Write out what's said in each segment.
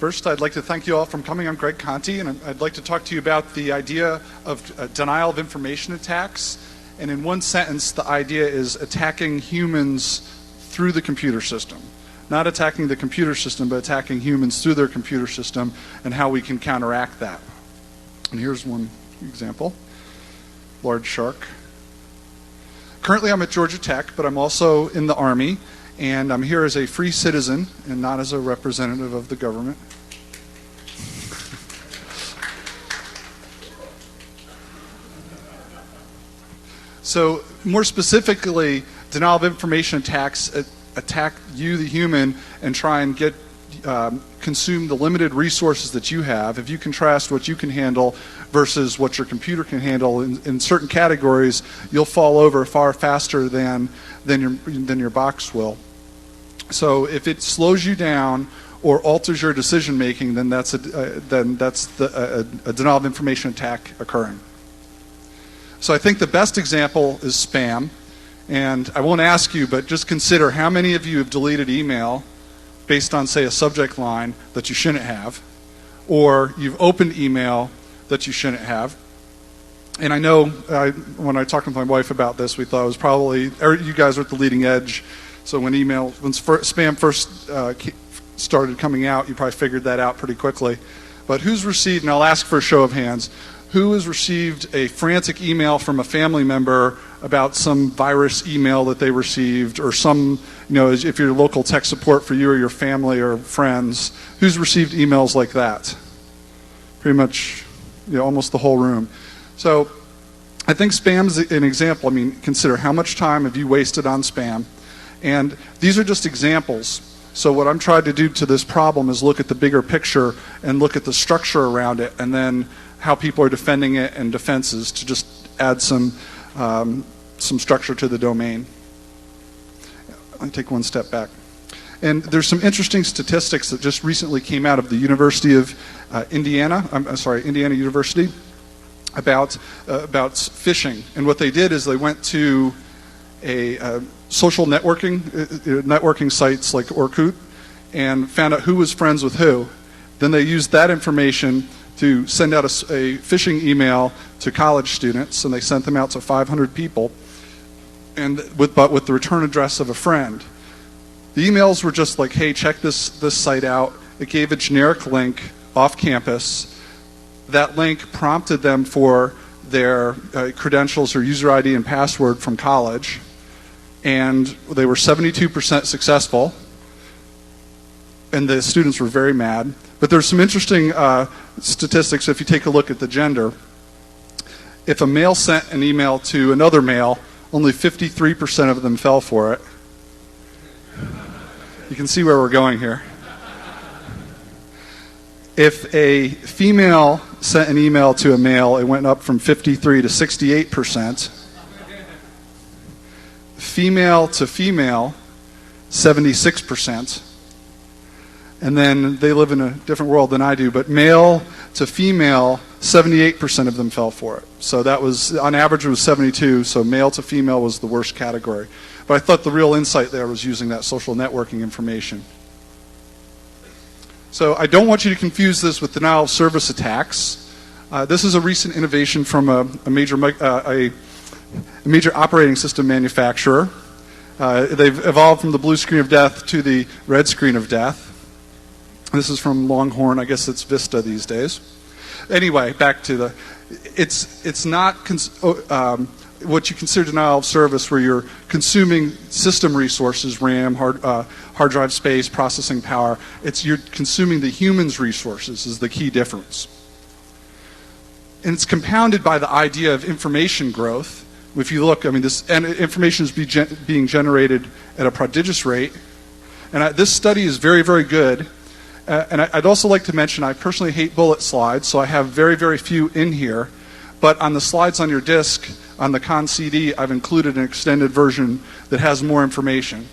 First, I'd like to thank you all for coming. I'm Greg Conti, and I'd like to talk to you about the idea of denial of information attacks. And in one sentence, the idea is attacking humans through the computer system. Not attacking the computer system, but attacking humans through their computer system and how we can counteract that. And here's one example. Large shark. Currently, I'm at Georgia Tech, but I'm also in the Army. And I'm here as a free citizen and not as a representative of the government. So more specifically, denial of information attacks attack you, the human, and try and get consume the limited resources that you have. If you contrast what you can handle versus what your computer can handle in certain categories, you'll fall over far faster than your box will. So if it slows you down or alters your decision making, then that's a denial of information attack occurring. So I think the best example is spam. And I won't ask you, but just consider how many of you have deleted email based on, say, a subject line that you shouldn't have, or you've opened email that you shouldn't have. And I know when I talked with my wife about this, we thought it was probably, you guys are at the leading edge. So when spam first started coming out, you probably figured that out pretty quickly. But who's received, and I'll ask for a show of hands, who has received a frantic email from a family member about some virus email that they received, or some, if you're local tech support for you or your family or friends, who's received emails like that? Pretty much, almost the whole room. So I think spam's an example. I mean, consider how much time have you wasted on spam? And these are just examples. So what I'm trying to do to this problem is look at the bigger picture and look at the structure around it, and then how people are defending it and defenses to just add some structure to the domain. Let me take one step back. And there's some interesting statistics that just recently came out of the University of Indiana University about phishing. And what they did is they went to a social networking sites like Orkut and found out who was friends with who. Then they used that information to send out a phishing email to college students, and they sent them out to 500 people, and with the return address of a friend. The emails were just like, hey, check this site out. It gave a generic link off campus. That link prompted them for their credentials or user ID and password from college, and they were 72% successful, and the students were very mad. But there's some interesting statistics if you take a look at the gender. If a male sent an email to another male, only 53% of them fell for it. You can see where we're going here. If a female sent an email to a male, it went up from 53 to 68%. Female to female, 76%. And then they live in a different world than I do, but male to female, 78% of them fell for it. So that was, on average, it was 72, so male to female was the worst category. But I thought the real insight there was using that social networking information. So I don't want you to confuse this with denial of service attacks. This is a recent innovation from a major operating system manufacturer. They've evolved from the blue screen of death to the red screen of death. This is from Longhorn. I guess it's Vista these days. Anyway, back to the, it's not what you consider denial of service, where you're consuming system resources, RAM, hard drive space, processing power. You're consuming the human's resources is the key difference. And it's compounded by the idea of information growth. If you look, this information is being generated at a prodigious rate. And this study is very, very good. And I'd also like to mention, I personally hate bullet slides, so I have very, very few in here. But on the slides on your disk, on the Con CD, I've included an extended version that has more information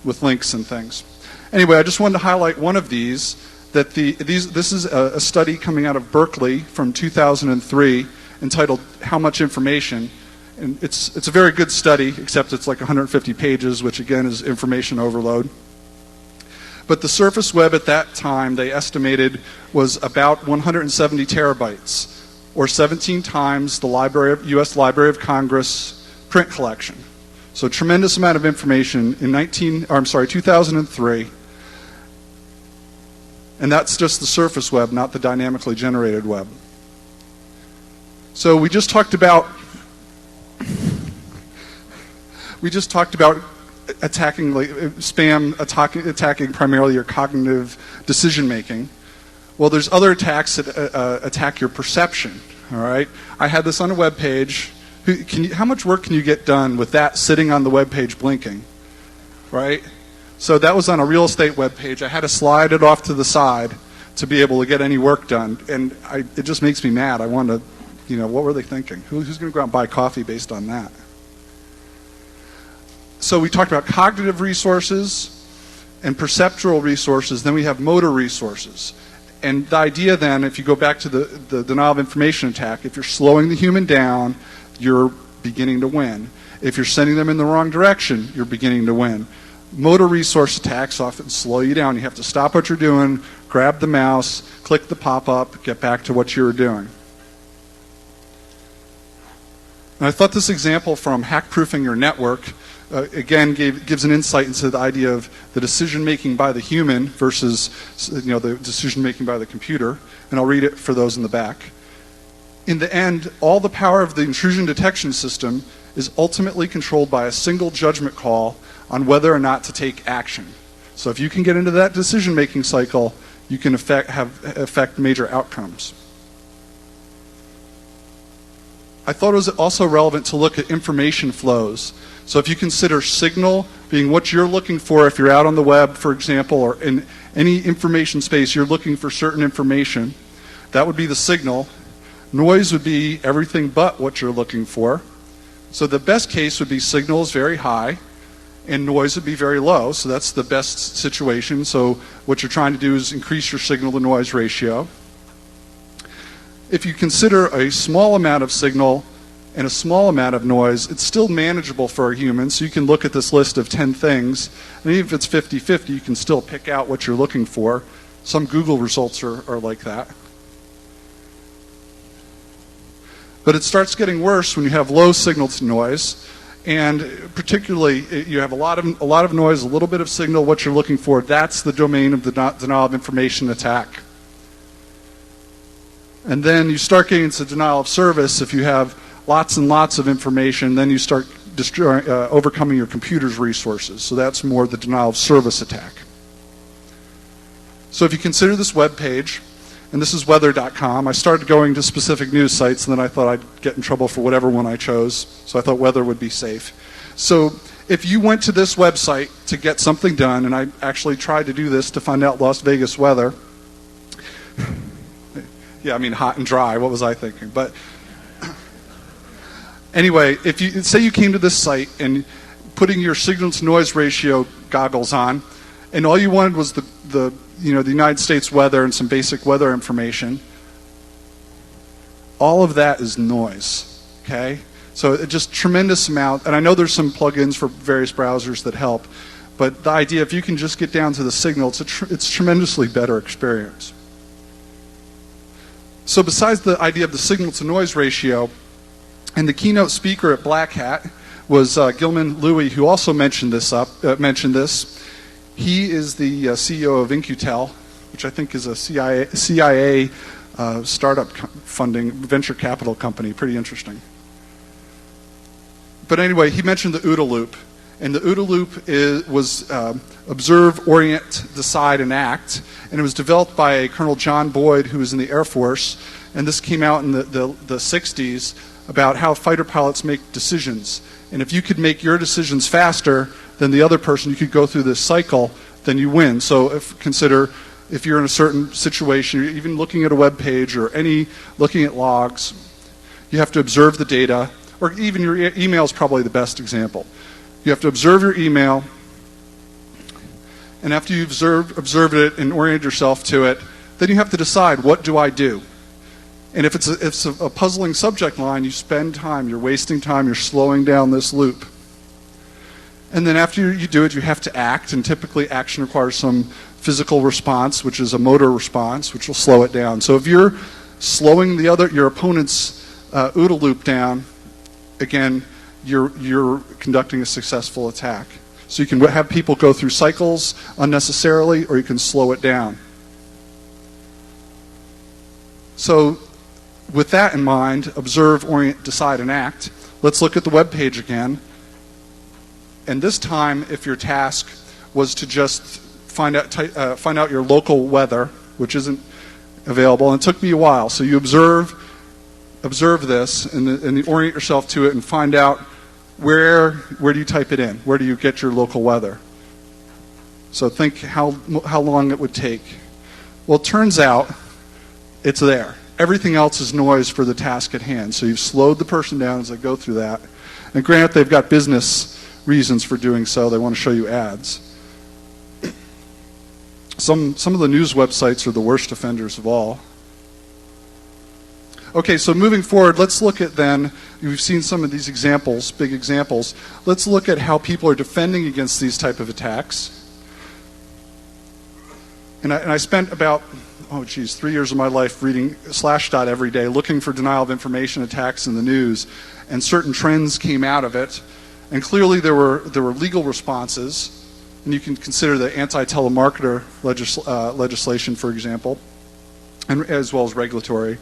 with links and things. Anyway, I just wanted to highlight one of these. This is a study coming out of Berkeley from 2003 entitled "How Much Information?" And it's a very good study, except it's like 150 pages, which again is information overload. But the surface web at that time, they estimated, was about 170 terabytes, or 17 times the U.S. Library of Congress print collection. So a tremendous amount of information in 2003. And that's just the surface web, not the dynamically generated web. So we just talked about attacking spam, attacking primarily your cognitive decision making. Well, there's other attacks that attack your perception. All right, I had this on a web page. How much work can you get done with that sitting on the web page blinking? Right. So that was on a real estate web page. I had to slide it off to the side to be able to get any work done, and it just makes me mad. I want to, what were they thinking? Who's going to go out and buy coffee based on that? So we talked about cognitive resources and perceptual resources. Then we have motor resources. And the idea then, if you go back to the denial of information attack, if you're slowing the human down, you're beginning to win. If you're sending them in the wrong direction, you're beginning to win. Motor resource attacks often slow you down. You have to stop what you're doing, grab the mouse, click the pop-up, get back to what you were doing. And I thought this example from hack-proofing your network again gives an insight into the idea of the decision-making by the human versus the decision-making by the computer. And I'll read it for those in the back. In the end, all the power of the intrusion detection system is ultimately controlled by a single judgment call on whether or not to take action. So if you can get into that decision-making cycle, you can affect major outcomes. I thought it was also relevant to look at information flows. So if you consider signal being what you're looking for, if you're out on the web, for example, or in any information space, you're looking for certain information, that would be the signal. Noise would be everything but what you're looking for. So the best case would be signal is very high, and noise would be very low. So that's the best situation. So what you're trying to do is increase your signal to noise ratio. If you consider a small amount of signal and a small amount of noise, it's still manageable for a human. So you can look at this list of 10 things, and even if it's 50-50, you can still pick out what you're looking for. Some Google results are like that. But it starts getting worse when you have low signal to noise, and particularly you have a lot of noise, a little bit of signal, what you're looking for. That's the domain of the denial of information attack. And then you start getting into denial of service. If you have lots and lots of information, then you start overcoming your computer's resources. So that's more the denial of service attack. So if you consider this web page, and this is weather.com. I started going to specific news sites, and then I thought I'd get in trouble for whatever one I chose, so I thought weather would be safe. So if you went to this website to get something done, and I actually tried to do this to find out Las Vegas weather. Yeah, I mean hot and dry, what was I thinking? But anyway, if you say you came to this site and putting your signal to noise ratio goggles on, and all you wanted was the United States weather and some basic weather information, all of that is noise, okay? So it just tremendous amount, and I know there's some plugins for various browsers that help, but the idea, if you can just get down to the signal, it's tremendously better experience. So besides the idea of the signal to noise ratio, and the keynote speaker at Black Hat was Gilman Louie, who also mentioned this. He is the CEO of InQtel, which I think is a CIA startup funding venture capital company. Pretty interesting. But anyway, he mentioned the OODA loop. And the OODA loop was observe, orient, decide, and act. And it was developed by Colonel John Boyd, who was in the Air Force. And this came out in the 60s about how fighter pilots make decisions. And if you could make your decisions faster than the other person, you could go through this cycle, then you win. So consider if you're in a certain situation, you're even looking at a web page or looking at logs, you have to observe the data, or even your email is probably the best example. You have to observe your email, and after you've observed it and oriented yourself to it, then you have to decide, what do I do? And if it's a puzzling subject line, you spend time, you're wasting time, you're slowing down this loop. And then after you do it, you have to act, and typically action requires some physical response, which is a motor response, which will slow it down. So if you're slowing your opponent's OODA loop down, again, you're conducting a successful attack. So you can have people go through cycles unnecessarily, or you can slow it down. So with that in mind, observe, orient, decide, and act. Let's look at the web page again. And this time, if your task was to just find out your local weather, which isn't available, and it took me a while. So you observe this, and orient yourself to it, and find out where do you type it in? Where do you get your local weather? So think how long it would take. Well, it turns out it's there. Everything else is noise for the task at hand. So you've slowed the person down as they go through that. And granted, they've got business reasons for doing so. They want to show you ads. Some of the news websites are the worst offenders of all. Okay, so moving forward, let's look at then, we've seen some of these examples, big examples. Let's look at how people are defending against these type of attacks. And I spent about, 3 years of my life reading Slashdot every day, looking for denial of information attacks in the news, and certain trends came out of it. And clearly there were legal responses, and you can consider the anti-telemarketer legislation, for example, and as well as regulatory.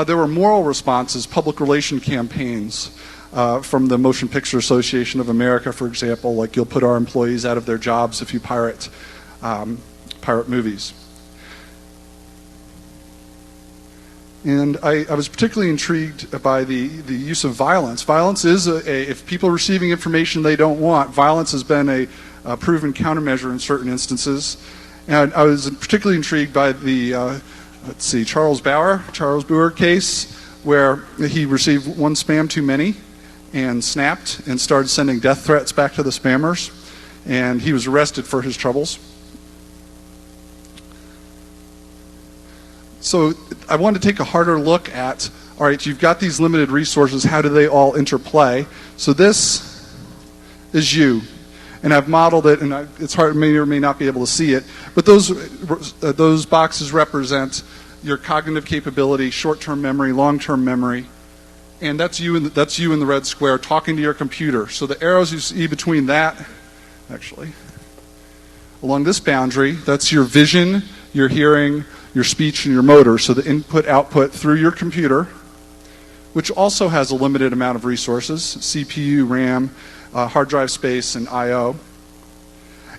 There were moral responses, public relation campaigns from the Motion Picture Association of America, for example, like you'll put our employees out of their jobs if you pirate movies. And I was particularly intrigued by the use of violence. Violence is if people are receiving information they don't want, violence has been a proven countermeasure in certain instances. And I was particularly intrigued by the Charles Boer case, where he received one spam too many and snapped and started sending death threats back to the spammers, and he was arrested for his troubles. So I wanted to take a harder look at, all right, you've got these limited resources, how do they all interplay? So this is you. And I've modeled it, and it's hard, may or may not be able to see it, but those boxes represent your cognitive capability, short-term memory, long-term memory, and that's you in the red square talking to your computer. So the arrows you see between that, actually, along this boundary, that's your vision, your hearing, your speech, and your motor. So the input-output through your computer, which also has a limited amount of resources, CPU, RAM, hard drive space, and I/O.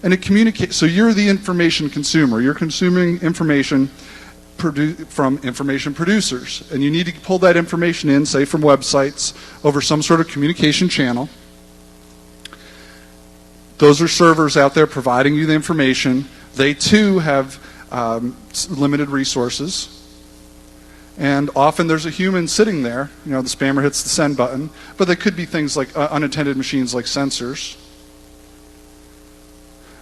And it communicates, so you're the information consumer. You're consuming information from information producers. And you need to pull that information in, say from websites, over some sort of communication channel. Those are servers out there providing you the information. They too have limited resources. And often there's a human sitting there. You know, the spammer hits the send button. But they could be things like unattended machines like sensors.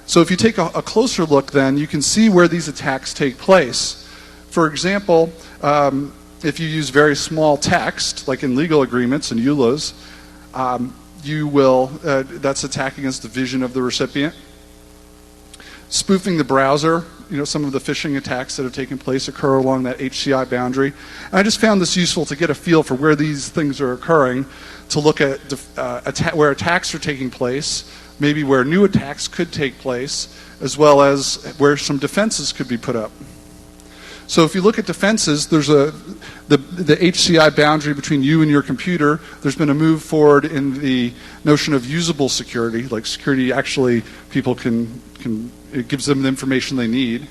So if you take a closer look then, you can see where these attacks take place. For example, if you use very small text, like in legal agreements and EULAs, you will, that's attack against the vision of the recipient. Spoofing the browser, you know, some of the phishing attacks that have taken place occur along that HCI boundary. And I just found this useful to get a feel for where these things are occurring, to look at where attacks are taking place, maybe where new attacks could take place, as well as where some defenses could be put up. So if you look at defenses, there's the HCI boundary between you and your computer. There's been a move forward in the notion of usable security, like security actually people can it gives them the information they need.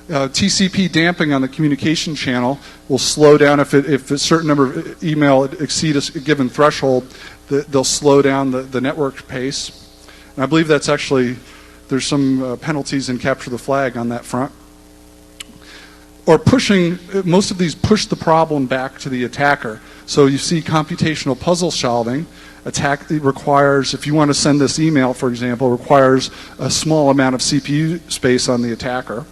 TCP damping on the communication channel will slow down if a certain number of email exceed a given threshold. They'll slow down the network pace. And I believe that's actually, there's some penalties in capture the flag on that front. Or pushing, most of these push the problem back to the attacker. So you see computational puzzle solving. Attack requires, if you want to send this email, for example, requires a small amount of CPU space on the attacker.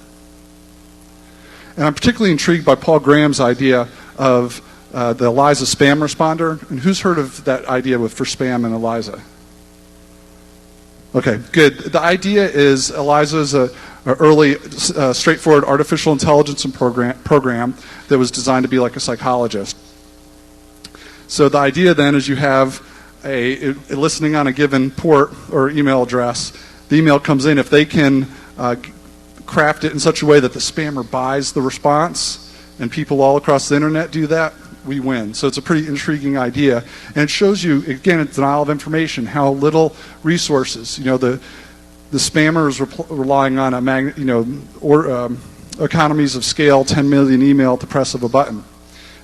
And I'm particularly intrigued by Paul Graham's idea of the ELIZA spam responder. And who's heard of that idea for spam and ELIZA? Okay, good. The idea is ELIZA is a early, straightforward artificial intelligence and program that was designed to be like a psychologist. So the idea then is you have a listening on a given port or email address. The email comes in. If they can craft it in such a way that the spammer buys the response, and people all across the internet do that, we win. So it's a pretty intriguing idea, and it shows you, again, it's denial of information, how little resources. The spammer is relying on economies of scale, 10 million email at the press of a button.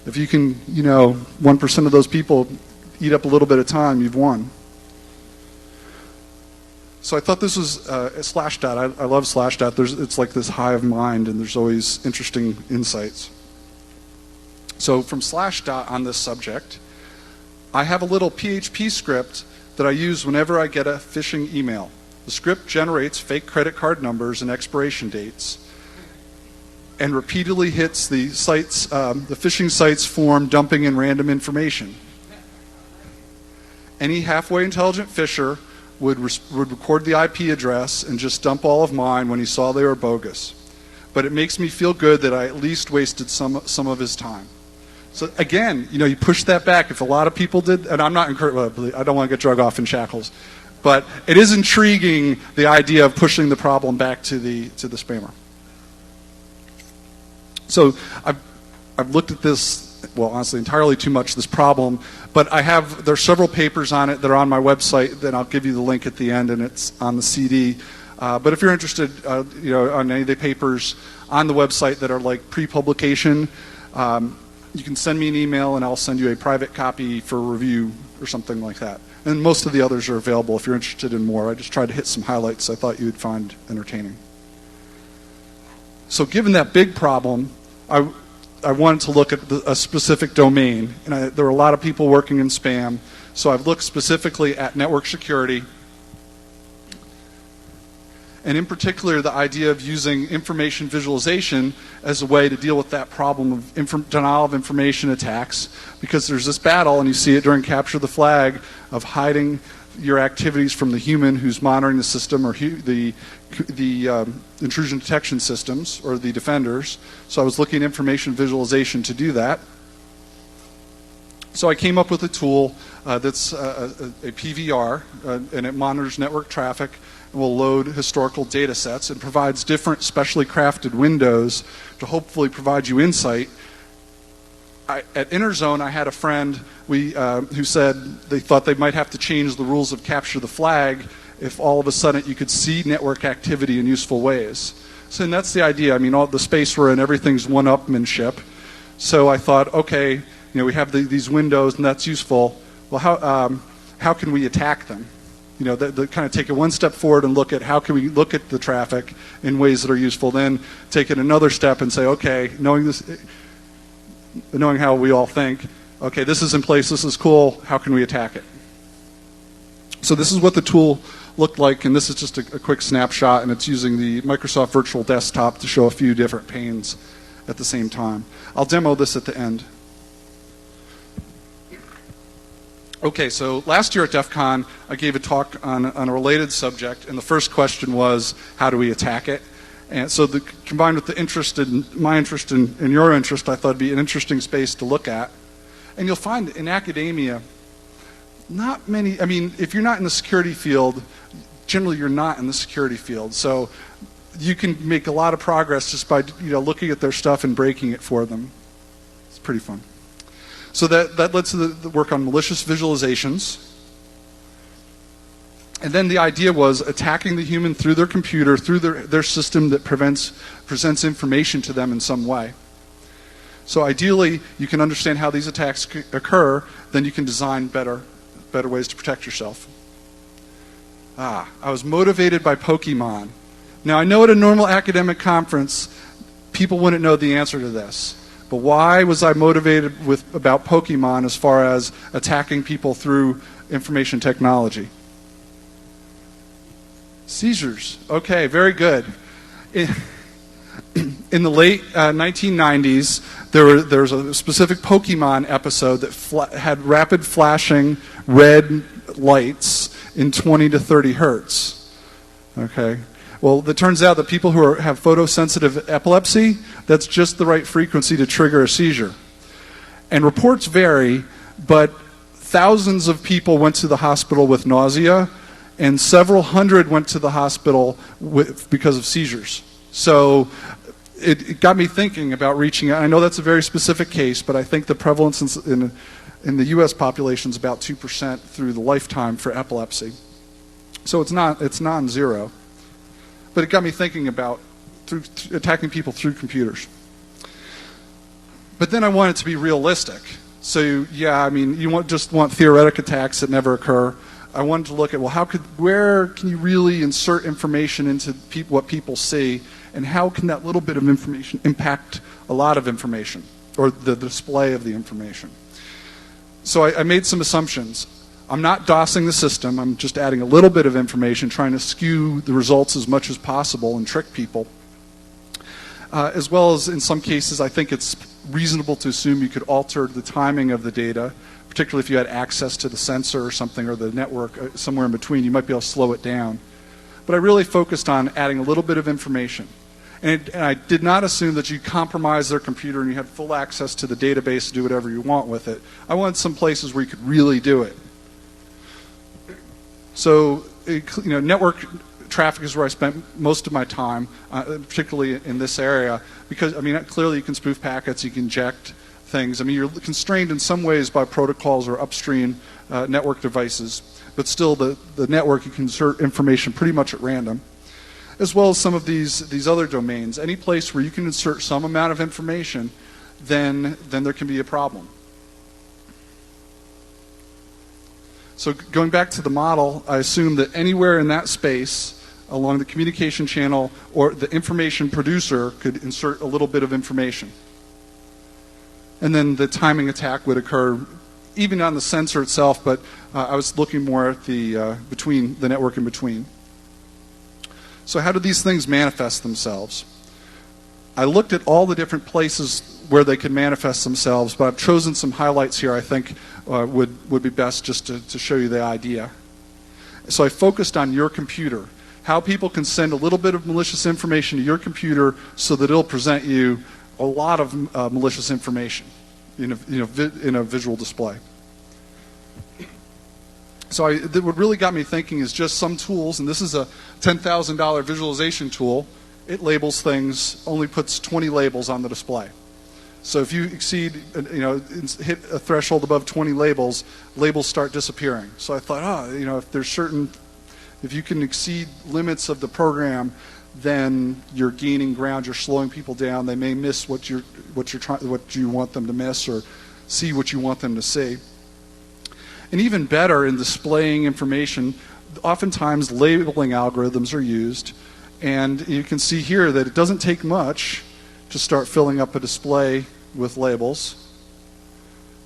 If you can, 1% of those people eat up a little bit of time, you've won. So I thought this was Slashdot. I love Slashdot. It's like this hive mind, and there's always interesting insights. So from Slashdot on this subject, I have a little PHP script that I use whenever I get a phishing email. The script generates fake credit card numbers and expiration dates, and repeatedly hits the phishing site's form, dumping in random information. Any halfway intelligent phisher would record the IP address and just dump all of mine when he saw they were bogus. But it makes me feel good that I at least wasted some of his time. So again, you push that back. If a lot of people did, and I'm not encouraging, I don't want to get drug off in shackles, but it is intriguing, the idea of pushing the problem back to the spammer. So I've looked at this, well, honestly, entirely too much, this problem, but there's several papers on it that are on my website. Then I'll give you the link at the end, and it's on the CD. But if you're interested, on any of the papers on the website that are like pre-publication, you can send me an email, and I'll send you a private copy for review or something like that. And most of the others are available if you're interested in more. I just tried to hit some highlights I thought you would find entertaining. So given that big problem, I wanted to look at a specific domain, and there were a lot of people working in spam, so I've looked specifically at network security, and in particular the idea of using information visualization as a way to deal with that problem of denial of information attacks, because there's this battle, and you see it during Capture the Flag, of hiding your activities from the human who's monitoring the system, or the intrusion detection systems, or the defenders. So I was looking at information visualization to do that. So I came up with a tool that's a PVR, and it monitors network traffic and will load historical data sets and provides different specially crafted windows to hopefully provide you insight. At Interzone, I had a friend who said they thought they might have to change the rules of Capture the Flag if all of a sudden you could see network activity in useful ways. So, and that's the idea. I mean, all the space we're in, everything's one-upmanship. So I thought, okay, we have these windows, and that's useful. Well, how can we attack them? The kind of take it one step forward and look at how can we look at the traffic in ways that are useful. Then take it another step and say, okay, knowing how we all think, okay, this is in place, this is cool, how can we attack it? So this is what the tool looked like, and this is just a quick snapshot, and it's using the Microsoft Virtual Desktop to show a few different panes at the same time. I'll demo this at the end. Okay, so last year at DEF CON, I gave a talk on a related subject, and the first question was, how do we attack it? And so combined with my interest in your interest, I thought it'd be an interesting space to look at. And you'll find in academia, not many, if you're not in the security field, generally you're not in the security field. So you can make a lot of progress just by looking at their stuff and breaking it for them. It's pretty fun. So that led to the work on malicious visualizations. And then the idea was attacking the human through their computer, through their system that presents information to them in some way. So ideally, you can understand how these attacks occur, then you can design better ways to protect yourself. I was motivated by Pokemon. Now, I know at a normal academic conference, people wouldn't know the answer to this. But why was I motivated about Pokemon as far as attacking people through information technology? Seizures. Okay, very good. In the late 1990s, there was a specific Pokemon episode that had rapid flashing red lights in 20 to 30 hertz. Okay. Well, it turns out that people who have photosensitive epilepsy, that's just the right frequency to trigger a seizure. And reports vary, but thousands of people went to the hospital with nausea, and several hundred went to the hospital because of seizures. So it got me thinking about reaching out. I know that's a very specific case, but I think the prevalence in the U.S. population is about 2% through the lifetime for epilepsy. So it's non-zero. But it got me thinking about attacking people through computers. But then I want it to be realistic. So yeah, I mean, you just want theoretic attacks that never occur. I wanted to look at, well, where can you really insert information into what people see, and how can that little bit of information impact a lot of information, or the display of the information? So I made some assumptions. I'm not DOSing the system. I'm just adding a little bit of information, trying to skew the results as much as possible and trick people. As well as, in some cases, I think it's reasonable to assume you could alter the timing of the data, particularly if you had access to the sensor or something, or the network somewhere in between. You might be able to slow it down. But I really focused on adding a little bit of information. And I did not assume that you compromise their computer and you had full access to the database to do whatever you want with it. I wanted some places where you could really do it. So, network traffic is where I spent most of my time, particularly in this area, because, clearly you can spoof packets, you can inject things. You're constrained in some ways by protocols or upstream network devices, but still the network, you can insert information pretty much at random, as well as some of these other domains. Any place where you can insert some amount of information, then there can be a problem. So going back to the model, I assume that anywhere in that space along the communication channel or the information producer could insert a little bit of information. And then the timing attack would occur even on the sensor itself, but I was looking more at the network in between. So how do these things manifest themselves? I looked at all the different places where they could manifest themselves, but I've chosen some highlights here I think would be best just to show you the idea. So I focused on your computer, how people can send a little bit of malicious information to your computer so that it'll present you a lot of malicious information in a visual display. So what really got me thinking is just some tools, and this is a $10,000 visualization tool. It labels things, only puts 20 labels on the display. So if you exceed, hit a threshold above 20 labels, labels start disappearing. So I thought, if you can exceed limits of the program, then you're gaining ground, you're slowing people down. They may miss what you want them to miss, or see what you want them to see. And even better, in displaying information, oftentimes labeling algorithms are used. And you can see here that it doesn't take much to start filling up a display with labels.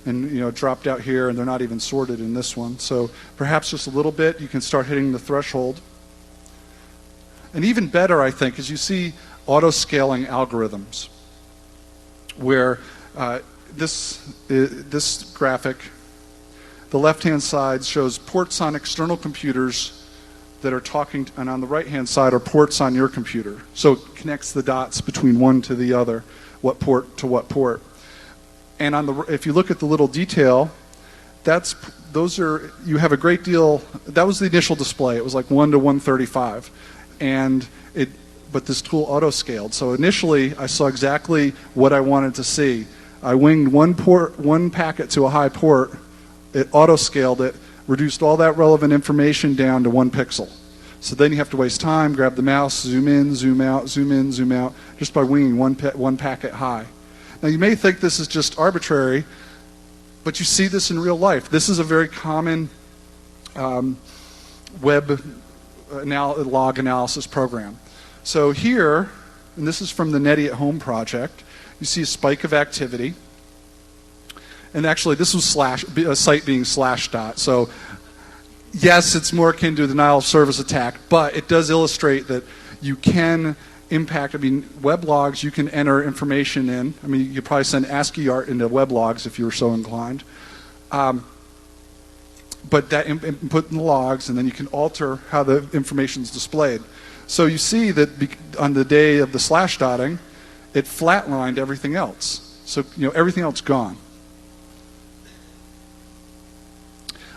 And it dropped out here, and they're not even sorted in this one. So perhaps just a little bit, you can start hitting the threshold. And even better, I think, is you see auto-scaling algorithms, where this graphic, the left-hand side shows ports on external computers that are talking, and on the right-hand side are ports on your computer. So it connects the dots between one to the other, what port to what port. And if you look at the little detail, you have a great deal. That was the initial display. It was like 1 to 135, but this tool auto-scaled. So initially, I saw exactly what I wanted to see. I winged one packet to a high port. It auto-scaled it, reduced all that relevant information down to 1 pixel. So then you have to waste time, grab the mouse, zoom in, zoom out, zoom in, zoom out, just by winging one packet high. Now you may think this is just arbitrary, but you see this in real life. This is a very common web log analysis program. So here, and this is from the Netty at Home project, you see a spike of activity. And actually, this was a site being /. So yes, it's more akin to a denial of service attack, but it does illustrate that you can impact. Web logs, you can enter information in. You could probably send ASCII art into web logs if you were so inclined. but that input in the logs, and then you can alter how the information is displayed. So you see that on the day of the slash dotting, it flatlined everything else. So everything else gone.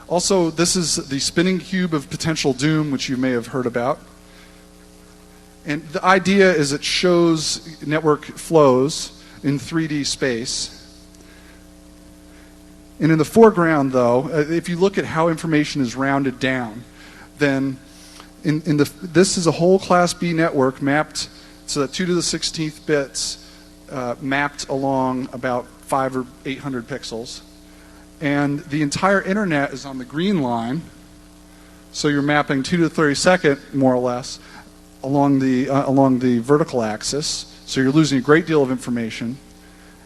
Also, this is the spinning cube of potential doom, which you may have heard about. And the idea is it shows network flows in 3D space. And in the foreground, though, if you look at how information is rounded down, then this is a whole Class B network mapped so that 2 to the 16th bits mapped along about 500 or 800 pixels. And the entire internet is on the green line, so you're mapping 2 to the 32nd, more or less, along the vertical axis. So you're losing a great deal of information.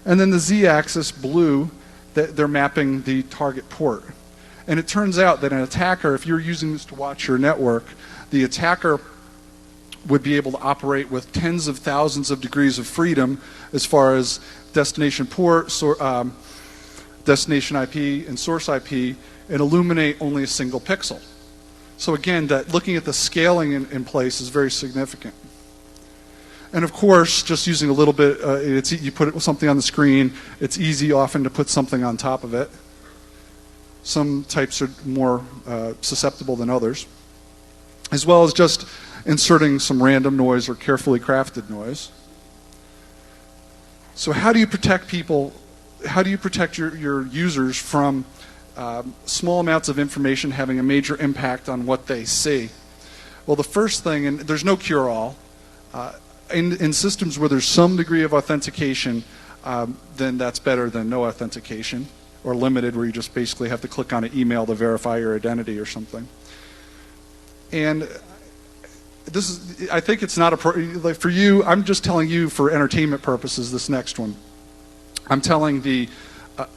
And then the z-axis, blue, they're mapping the target port. And it turns out that an attacker, if you're using this to watch your network, the attacker would be able to operate with tens of thousands of degrees of freedom as far as destination port, destination IP, and source IP, and illuminate only a single pixel. So again, looking at the scaling in place is very significant. And of course, just using a little bit, you put something on the screen, it's easy often to put something on top of it. Some types are more susceptible than others, as well as just inserting some random noise or carefully crafted noise. So how do you protect people? How do you protect your users from small amounts of information having a major impact on what they see? Well, the first thing, and there's no cure-all, in systems where there's some degree of authentication, then that's better than no authentication, or limited, where you just basically have to click on an email to verify your identity or something. And this is, I think it's not like for you, I'm just telling you for entertainment purposes, this next one. I'm telling the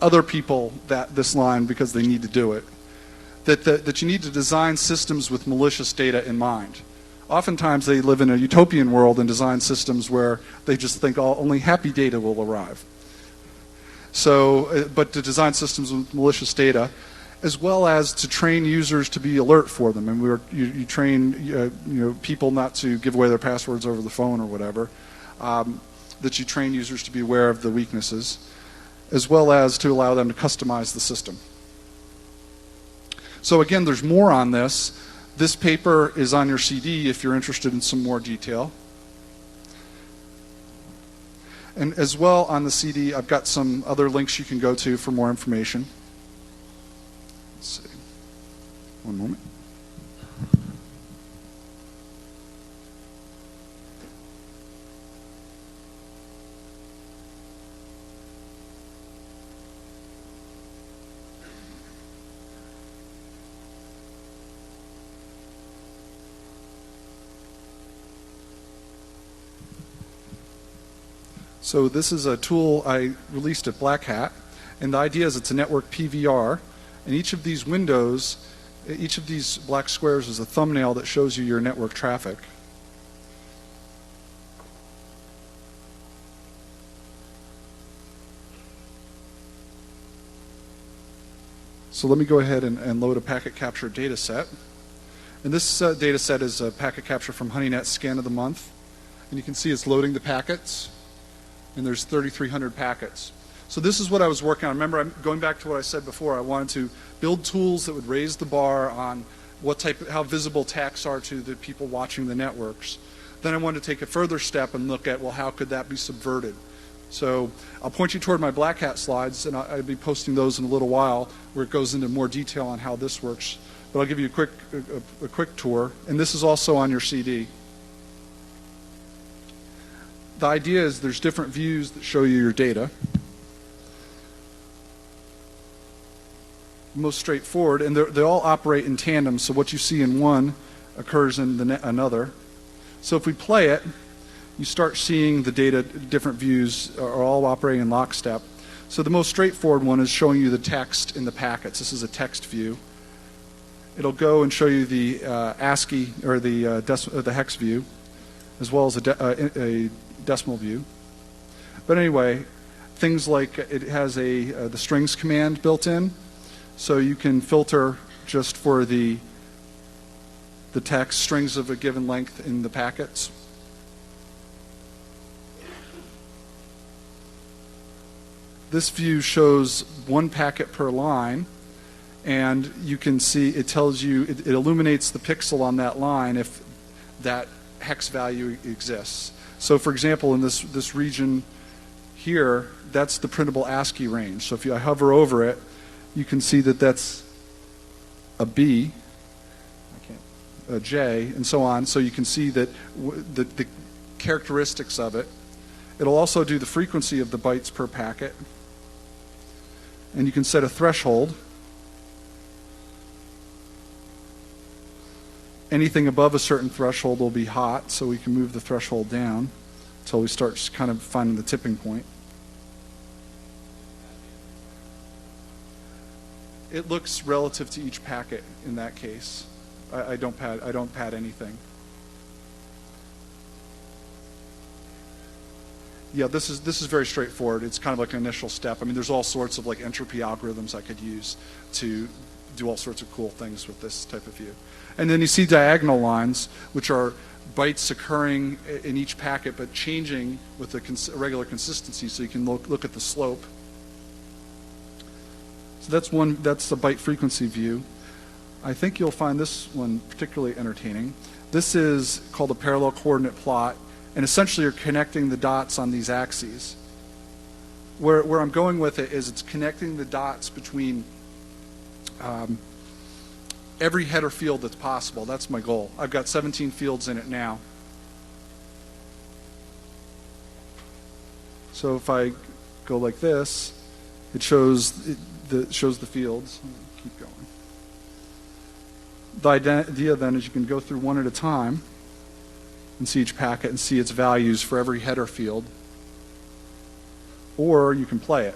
other people this line because they need to do it. That you need to design systems with malicious data in mind. Oftentimes they live in a utopian world and design systems where they just think only happy data will arrive. So, but to design systems with malicious data, as well as to train users to be alert for them. And you train people not to give away their passwords over the phone or whatever. That you train users to be aware of the weaknesses, as well as to allow them to customize the system. So again, there's more on this. This paper is on your CD if you're interested in some more detail. And as well on the CD, I've got some other links you can go to for more information. Let's see. One moment. So this is a tool I released at Black Hat, and the idea is it's a network PVR, and each of these windows, each of these black squares is a thumbnail that shows you your network traffic. So let me go ahead and load a packet capture data set. And this data set is a packet capture from HoneyNet Scan of the Month. And you can see it's loading the packets. And there's 3,300 packets. So this is what I was working on. Remember, I'm going back to what I said before. I wanted to build tools that would raise the bar on how visible attacks are to the people watching the networks. Then I wanted to take a further step and look at, well, how could that be subverted? So I'll point you toward my Black Hat slides, and I'll be posting those in a little while, where it goes into more detail on how this works. But I'll give you a quick tour, and this is also on your CD. The idea is there's different views that show you your data. Most straightforward, and they all operate in tandem, so what you see in one occurs in another. So if we play it, you start seeing the data, different views are all operating in lockstep. So the most straightforward one is showing you the text in the packets. This is a text view. It'll go and show you the ASCII or the hex view, as well as a decimal view. But anyway, things like it has the strings command built in, so you can filter just for the text, strings of a given length in the packets. This view shows one packet per line, and you can see it tells you, it illuminates the pixel on that line if that hex value exists. So for example, in this region here, that's the printable ASCII range. So if I hover over it, you can see that that's a B, a J, and so on. So you can see that the characteristics of it. It'll also do the frequency of the bytes per packet. And you can set a threshold. Anything above a certain threshold will be hot, so we can move the threshold down until we start kind of finding the tipping point. It looks relative to each packet in that case. I don't pad anything. Yeah, this is very straightforward. It's kind of like an initial step. I mean, there's all sorts of like entropy algorithms I could use to do all sorts of cool things with this type of view. And then you see diagonal lines, which are bytes occurring in each packet but changing with a regular consistency, so you can look at the slope. So that's the byte frequency view. I think you'll find this one particularly entertaining. This is called a parallel coordinate plot, and essentially you're connecting the dots on these axes. Where I'm going with it is it's connecting the dots between every header field that's possible. That's my goal. I've got 17 fields in it now. So if I go like this, it shows the fields. Keep going. The idea then is you can go through one at a time and see each packet and see its values for every header field. Or you can play it.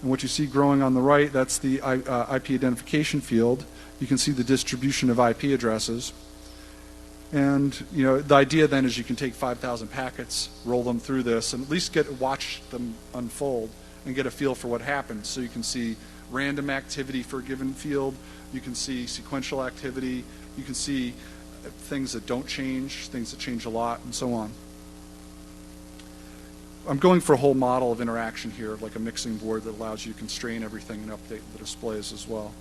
And what you see growing on the right, that's the IP identification field. You can see the distribution of IP addresses. And the idea then is you can take 5,000 packets, roll them through this, and at least watch them unfold and get a feel for what happens. So you can see random activity for a given field. You can see sequential activity. You can see things that don't change, things that change a lot, and so on. I'm going for a whole model of interaction here, like a mixing board that allows you to constrain everything and update the displays as well.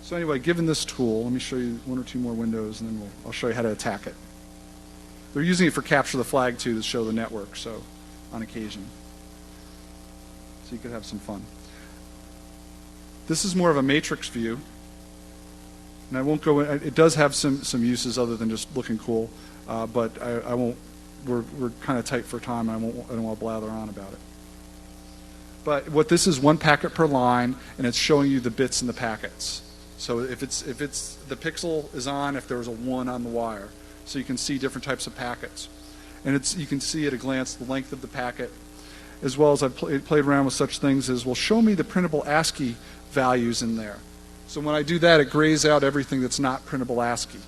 So anyway, given this tool, let me show you one or two more windows, and then I'll show you how to attack it. They're using it for capture the flag too, to show the network, so on occasion. So you could have some fun. This is more of a matrix view. And I won't go in, it does have some uses other than just looking cool, but I won't, we're kind of tight for time, and I don't want to blather on about it. But what this is, one packet per line, and it's showing you the bits in the packets. So if it's the pixel is on if there was a 1 on the wire, so you can see different types of packets. And you can see at a glance the length of the packet, as well as I've played around with such things as, well, show me the printable ASCII values in there. So when I do that, it grays out everything that's not printable ASCII.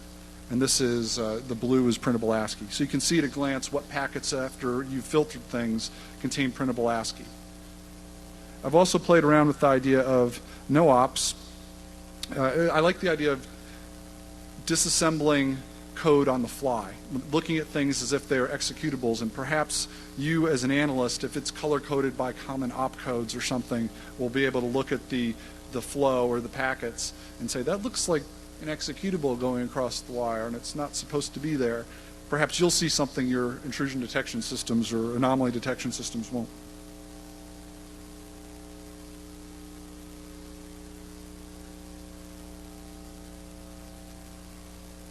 And this is, the blue is printable ASCII. So you can see at a glance what packets, after you've filtered things, contain printable ASCII. I've also played around with the idea of no-ops. I like the idea of disassembling code on the fly, looking at things as if they're executables, and perhaps you as an analyst, if it's color-coded by common opcodes or something, will be able to look at the flow or the packets and say, that looks like an executable going across the wire, and it's not supposed to be there. Perhaps you'll see something your intrusion detection systems or anomaly detection systems won't.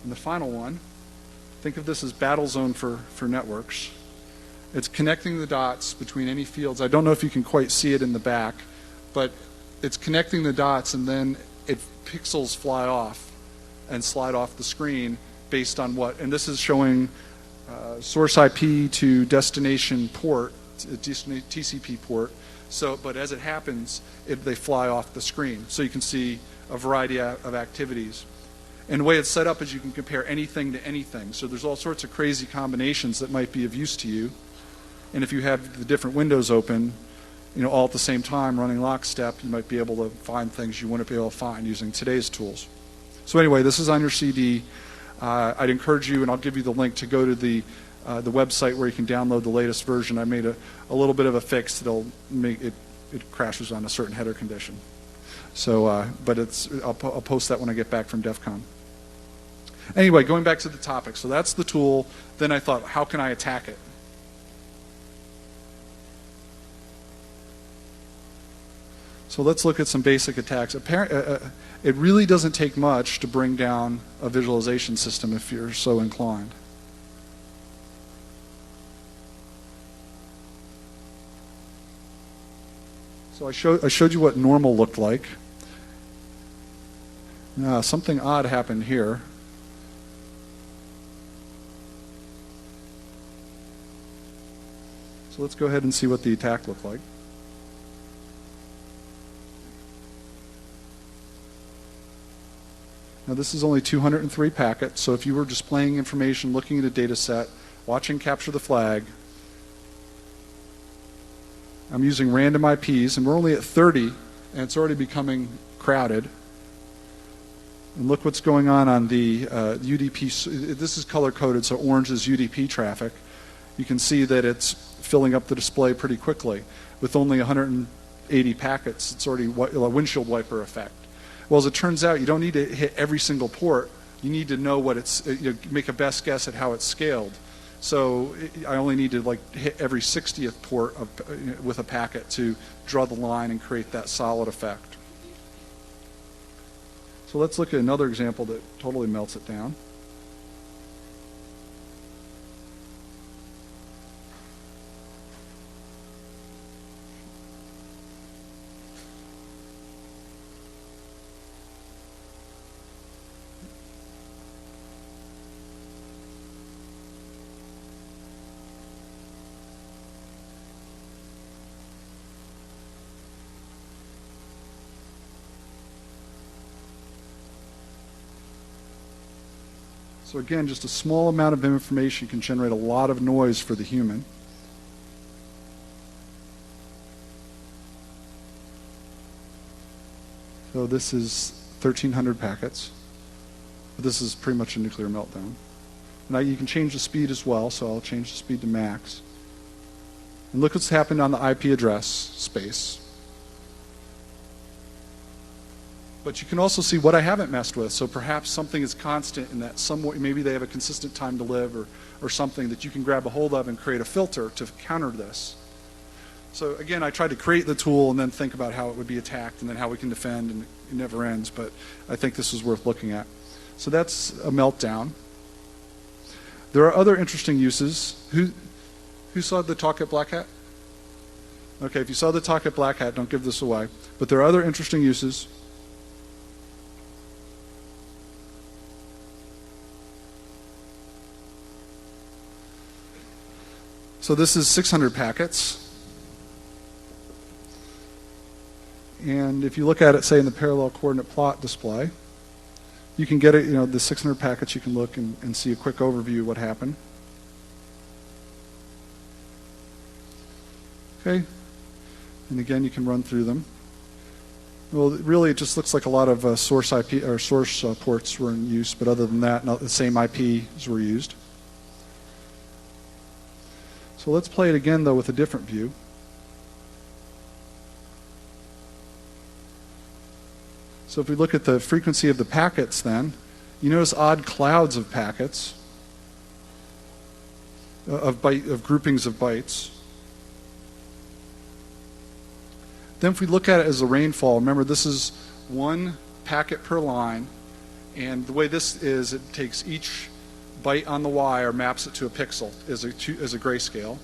And the final one, think of this as battle zone for networks. It's connecting the dots between any fields. I don't know if you can quite see it in the back, but it's connecting the dots, and then pixels fly off and slide off the screen based on what, and this is showing source IP to destination port, TCP port. So, but as it happens, they fly off the screen. So you can see a variety of activities. And the way it's set up is you can compare anything to anything. So there's all sorts of crazy combinations that might be of use to you. And if you have the different windows open, all at the same time running lockstep, you might be able to find things you wouldn't be able to find using today's tools. So anyway, this is on your CD. I'd encourage you, and I'll give you the link, to go to the website where you can download the latest version. I made a little bit of a fix that'll make it crashes on a certain header condition. So, but I'll post that when I get back from DEF CON. Anyway, going back to the topic. So that's the tool. Then I thought, how can I attack it? So let's look at some basic attacks. It really doesn't take much to bring down a visualization system if you're so inclined. So I showed you what normal looked like. Now, something odd happened here. So let's go ahead and see what the attack looked like. Now this is only 203 packets, so if you were displaying information, looking at a data set, watching capture the flag, I'm using random IPs, and we're only at 30, and it's already becoming crowded. And look what's going on the UDP. This is color-coded, so orange is UDP traffic. You can see that it's filling up the display pretty quickly. With only 180 packets, it's already a windshield wiper effect. Well, as it turns out, you don't need to hit every single port. You need to know what it's, make a best guess at how it's scaled. So I only need to hit every 60th port with a packet to draw the line and create that solid effect. So let's look at another example that totally melts it down. So again, just a small amount of information can generate a lot of noise for the human. So this is 1,300 packets. This is pretty much a nuclear meltdown. Now you can change the speed as well, so I'll change the speed to max. And look what's happened on the IP address space. But you can also see what I haven't messed with. So perhaps something is constant in that maybe they have a consistent time to live or something that you can grab a hold of and create a filter to counter this. So again, I tried to create the tool and then think about how it would be attacked and then how we can defend, and it never ends. But I think this is worth looking at. So that's a meltdown. There are other interesting uses. Who saw the talk at Black Hat? Okay, if you saw the talk at Black Hat, don't give this away. But there are other interesting uses. So this is 600 packets. And if you look at it, say, in the parallel coordinate plot display, you can get it, the 600 packets, you can look and see a quick overview of what happened. Okay. And again, you can run through them. Well, really, it just looks like a lot of source IP or source ports were in use, but other than that, the same IPs were used. So let's play it again, though, with a different view. So if we look at the frequency of the packets then, you notice odd clouds of packets, of groupings of bytes. Then if we look at it as a rainfall, remember this is one packet per line, and the way this is, it takes each byte on the wire, maps it to a pixel as a grayscale.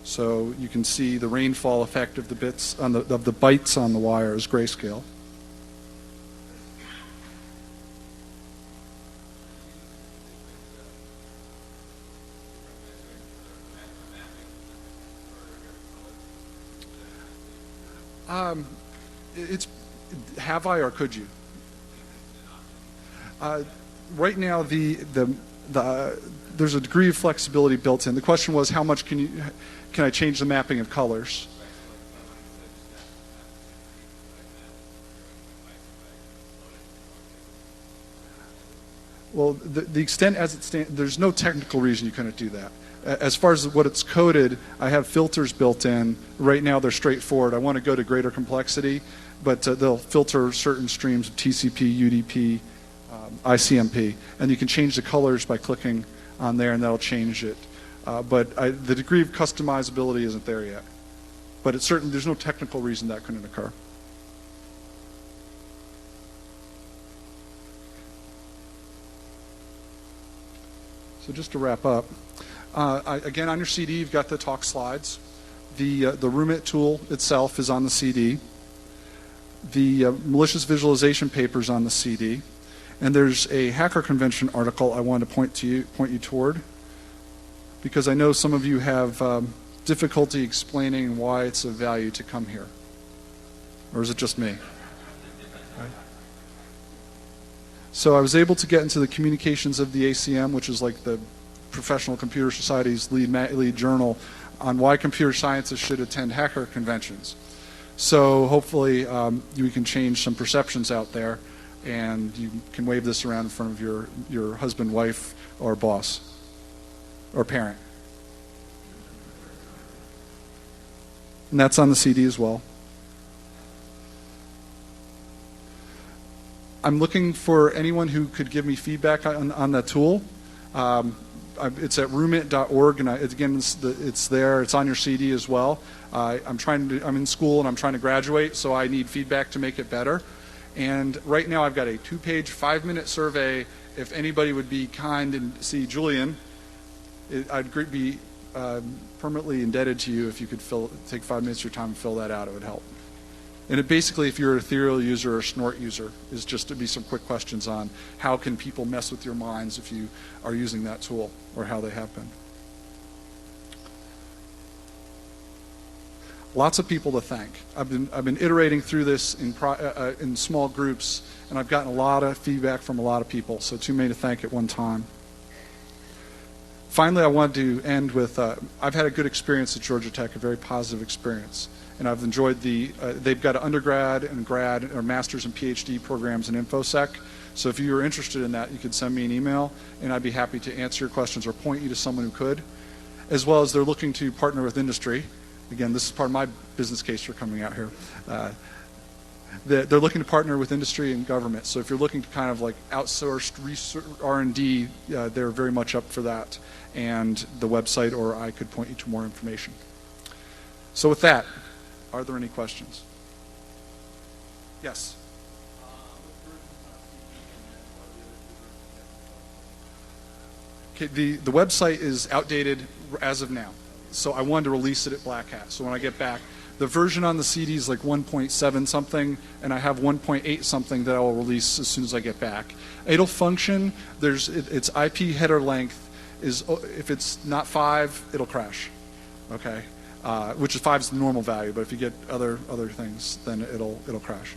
So you can see the rainfall effect of the bits of the bytes on the wire as grayscale. Have I or could you? Right now, there's a degree of flexibility built in. The question was, how much can I change the mapping of colors? Well, the extent as it stands, there's no technical reason you couldn't do that. As far as what it's coded, I have filters built in. Right now they're straightforward. I want to go to greater complexity, but they'll filter certain streams of TCP, UDP, ICMP, and you can change the colors by clicking on there, and that'll change it. But the degree of customizability isn't there yet. But it's certain there's no technical reason that couldn't occur. So just to wrap up, again, on your CD, you've got the talk slides. The RoomIt tool itself is on the CD. The malicious visualization paper is on the CD. And there's a Hacker Convention article I wanted to point you toward, because I know some of you have difficulty explaining why it's of value to come here. Or is it just me? So I was able to get into the communications of the ACM, which is like the Professional Computer Society's lead journal, on why computer scientists should attend hacker conventions. So hopefully we can change some perceptions out there, and you can wave this around in front of your husband, wife, or boss, or parent. And that's on the CD as well. I'm looking for anyone who could give me feedback on that tool. It's at roomit.org, and again, it's there. It's on your CD as well. I'm in school and I'm trying to graduate, so I need feedback to make it better. And right now, I've got a 2-page, 5-minute survey. If anybody would be kind and see Julian, I'd be permanently indebted to you if you could take 5 minutes of your time and fill that out. It would help. And it basically, if you're an Ethereal user or a Snort user, is just to be some quick questions on how can people mess with your minds if you are using that tool, or how they have been. Lots of people to thank. I've been iterating through this in small groups, and I've gotten a lot of feedback from a lot of people, so too many to thank at one time. Finally, I wanted to end with, I've had a good experience at Georgia Tech, a very positive experience. And I've enjoyed they've got an undergrad and grad or master's and PhD programs in InfoSec. So if you were interested in that, you could send me an email, and I'd be happy to answer your questions or point you to someone who could. As well as they're looking to partner with industry. Again, this is part of my business case for coming out here. They're looking to partner with industry and government. So if you're looking to kind of like outsourced research, R&D, they're very much up for that. And the website, or I could point you to more information. So with that, are there any questions? Yes. Okay, the website is outdated as of now. So I wanted to release it at Black Hat. So when I get back, the version on the CD is like 1.7 something, and I have 1.8 something that I will release as soon as I get back. It'll function. Its IP header length is, if it's not 5, it'll crash. Okay. Which is 5 is the normal value, but if you get other things, then it'll crash.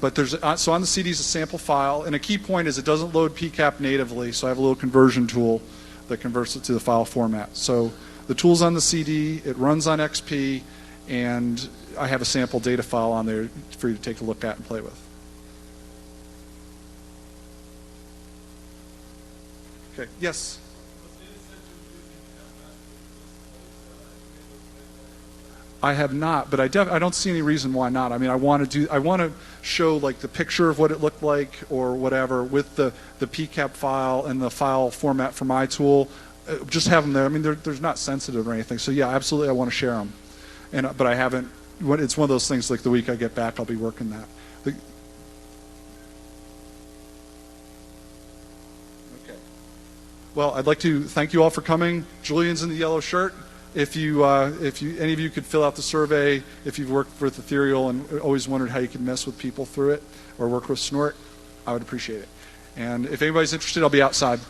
But so on the CD is a sample file, and a key point is it doesn't load PCAP natively, so I have a little conversion tool that converts it to the file format. So the tool's on the CD, it runs on XP, and I have a sample data file on there for you to take a look at and play with. Okay, yes? I have not, but I don't see any reason why not. I mean, I want to show like the picture of what it looked like or whatever with the PCAP file and the file format for my tool. Just have them there. I mean, they're not sensitive or anything. So yeah, absolutely, I want to share them. But I haven't. It's one of those things. Like the week I get back, I'll be working that. Okay. Well, I'd like to thank you all for coming. Julian's in the yellow shirt. If any of you could fill out the survey, if you've worked with Ethereal and always wondered how you could mess with people through it or work with Snort, I would appreciate it. And if anybody's interested, I'll be outside.